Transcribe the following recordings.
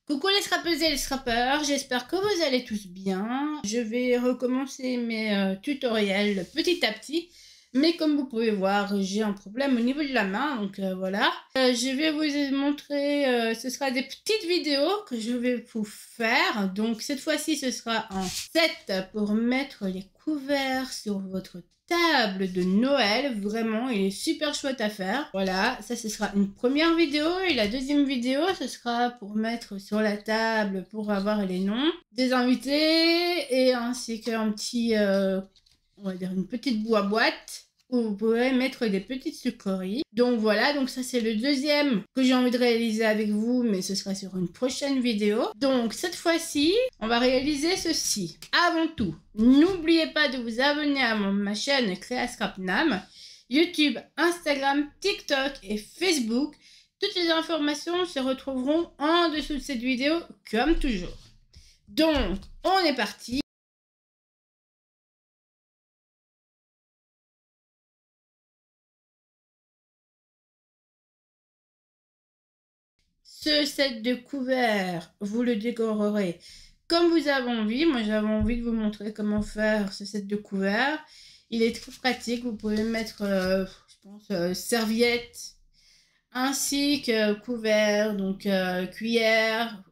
Coucou les scrappeuses et les scrappeurs, j'espère que vous allez tous bien. Je vais recommencer mes tutoriels petit à petit. Mais comme vous pouvez voir, j'ai un problème au niveau de la main, donc voilà. Je vais vous montrer, ce sera des petites vidéos que je vais vous faire. Donc cette fois-ci, ce sera un set pour mettre les couverts sur votre table de Noël. Vraiment, il est super chouette à faire. Voilà, ça ce sera une première vidéo. Et la deuxième vidéo, ce sera pour mettre sur la table, pour avoir les noms des invités. Et ainsi qu'un petit... on va dire une petite boîte où vous pouvez mettre des petites sucreries. Donc voilà, donc ça c'est le deuxième que j'ai envie de réaliser avec vous, mais ce sera sur une prochaine vidéo. Donc cette fois-ci, on va réaliser ceci. Avant tout, n'oubliez pas de vous abonner à ma chaîne Créa Scrapnam, YouTube, Instagram, TikTok et Facebook. Toutes les informations se retrouveront en dessous de cette vidéo, comme toujours. Donc, on est parti. Ce set de couverts, vous le décorerez comme vous avez envie. Moi, j'avais envie de vous montrer comment faire ce set de couverts. Il est très pratique. Vous pouvez mettre, je pense, serviettes ainsi que couverts, donc cuillère,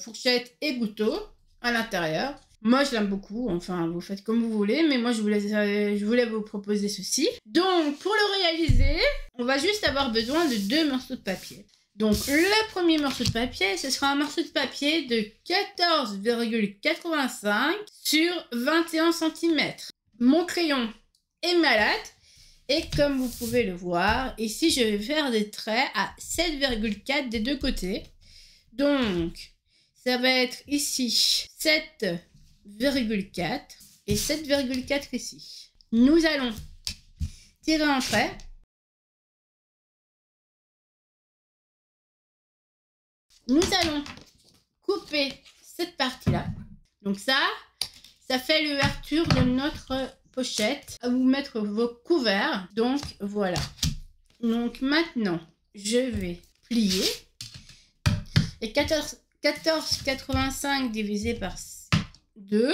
fourchette et couteau à l'intérieur. Moi, je l'aime beaucoup. Enfin, vous faites comme vous voulez, mais moi, je voulais vous proposer ceci. Donc, pour le réaliser, on va juste avoir besoin de 2 morceaux de papier. Donc, le premier morceau de papier, ce sera un morceau de papier de 14,85 sur 21 cm. Mon crayon est malade. Et comme vous pouvez le voir, ici, je vais faire des traits à 7,4 des deux côtés. Donc, ça va être ici 7,4 et 7,4 ici. Nous allons tirer un trait. Nous allons couper cette partie-là. Donc ça fait l'ouverture de notre pochette à vous mettre vos couverts. Donc voilà. Donc maintenant, je vais plier. Et 14,85 divisé par 2.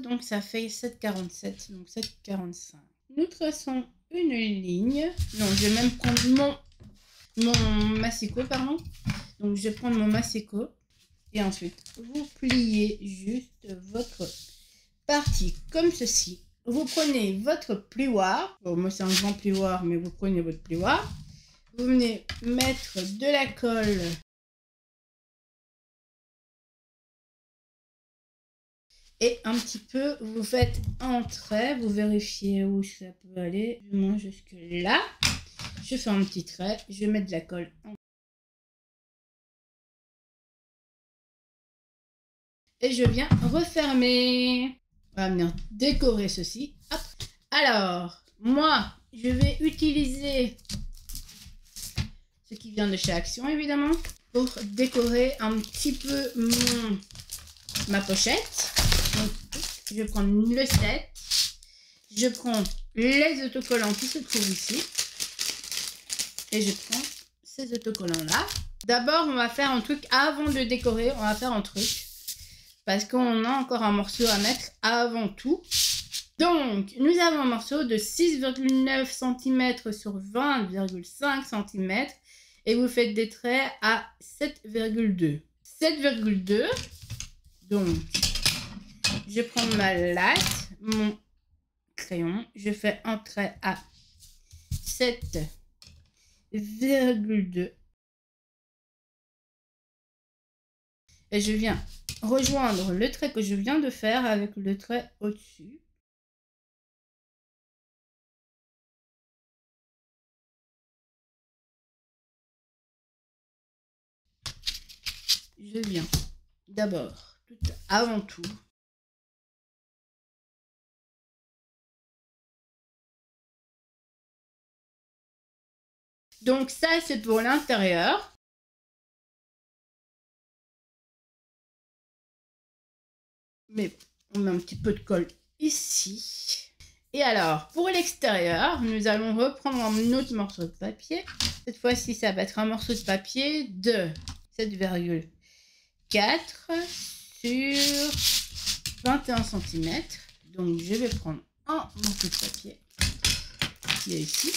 Donc ça fait 7,47. Donc 7,45. Nous traçons une ligne. Non, je vais même prendre mon massicot, pardon. Donc, je vais prendre mon massicot et ensuite, vous pliez juste votre partie comme ceci. Vous prenez votre plioir. Bon, moi, c'est un grand plioir, mais vous prenez votre plioir. Vous venez mettre de la colle et un petit peu, vous faites un trait. Vous vérifiez où ça peut aller, du moins jusque là. Je fais un petit trait. Je vais mettre de la colle en et je viens refermer. On va venir décorer ceci. Hop. Alors, moi, je vais utiliser ce qui vient de chez Action, évidemment, pour décorer un petit peu ma pochette. Donc, je vais prendre le set. Je prends les autocollants qui se trouvent ici. Et je prends ces autocollants-là. D'abord, on va faire un truc avant de décorer. On va faire un truc. Parce qu'on a encore un morceau à mettre avant tout. Donc, nous avons un morceau de 6,9 cm sur 20,5 cm. Et vous faites des traits à 7,2. 7,2. Donc, je prends ma latte, mon crayon. Je fais un trait à 7,2. Et je viens rejoindre le trait que je viens de faire avec le trait au-dessus. Je viens d'abord, avant tout, donc ça c'est pour l'intérieur. Mais on met un petit peu de colle ici. Et alors, pour l'extérieur, nous allons reprendre un autre morceau de papier. Cette fois-ci, ça va être un morceau de papier de 7,4 4 sur 21 cm. Donc je vais prendre un morceau de papier qui est ici,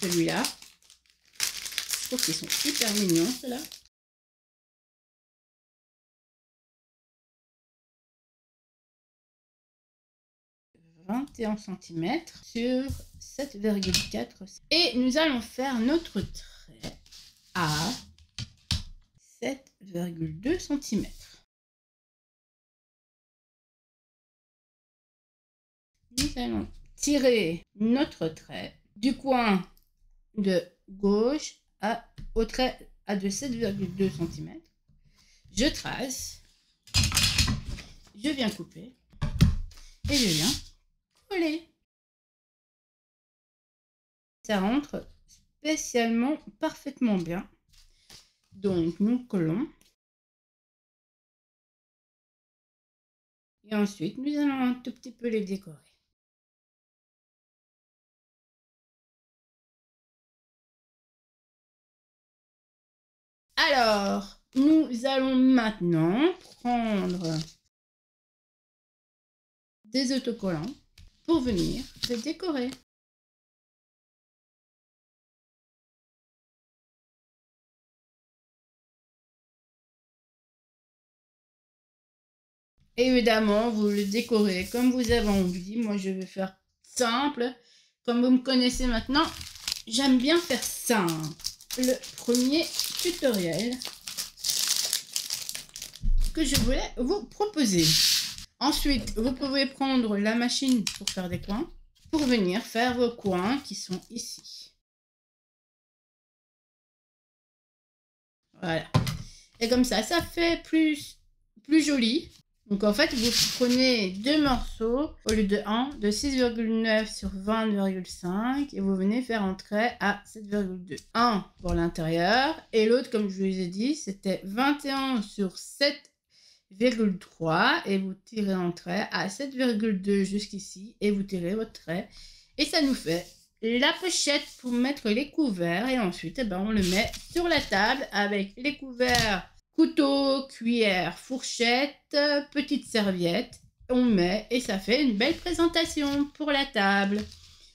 celui-là. Je trouve qu'ils sont hyper mignons ceux-là. « 21 cm sur 7,4 et nous allons faire notre trait à 7,2 cm. Nous allons tirer notre trait du coin de gauche au trait de 7,2 cm. Je trace, je viens couper et je viens coller. Ça rentre spécialement parfaitement bien. Donc nous collons. Et ensuite nous allons un tout petit peu les décorer. Alors, nous allons maintenant prendre des autocollants pour venir les décorer. Évidemment, vous le décorez comme vous avez envie. Moi, je vais faire simple. Comme vous me connaissez maintenant, j'aime bien faire simple. Le premier tutoriel que je voulais vous proposer. Ensuite, vous pouvez prendre la machine pour faire des coins, pour venir faire vos coins qui sont ici. Voilà. Et comme ça fait plus joli. Donc en fait, vous prenez deux morceaux au lieu de 1, de 6,9 sur 20,5 et vous venez faire un trait à 7,2. Un pour l'intérieur et l'autre, comme je vous ai dit, c'était 21 sur 7,3 et vous tirez un trait à 7,2 jusqu'ici et vous tirez votre trait et ça nous fait la pochette pour mettre les couverts et ensuite on le met sur la table avec les couverts. Couteau, cuillère, fourchette, petite serviette, on met et ça fait une belle présentation pour la table.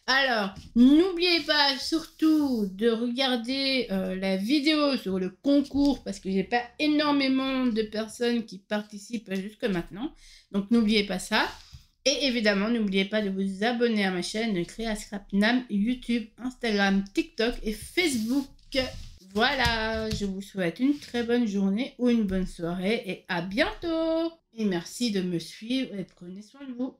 Alors, n'oubliez pas surtout de regarder la vidéo sur le concours parce que j'ai pas énormément de personnes qui participent jusque maintenant. Donc, n'oubliez pas ça. Et évidemment, n'oubliez pas de vous abonner à ma chaîne Créa Scrapnam, YouTube, Instagram, TikTok et Facebook. Voilà, je vous souhaite une très bonne journée ou une bonne soirée et à bientôt. Et merci de me suivre et prenez soin de vous.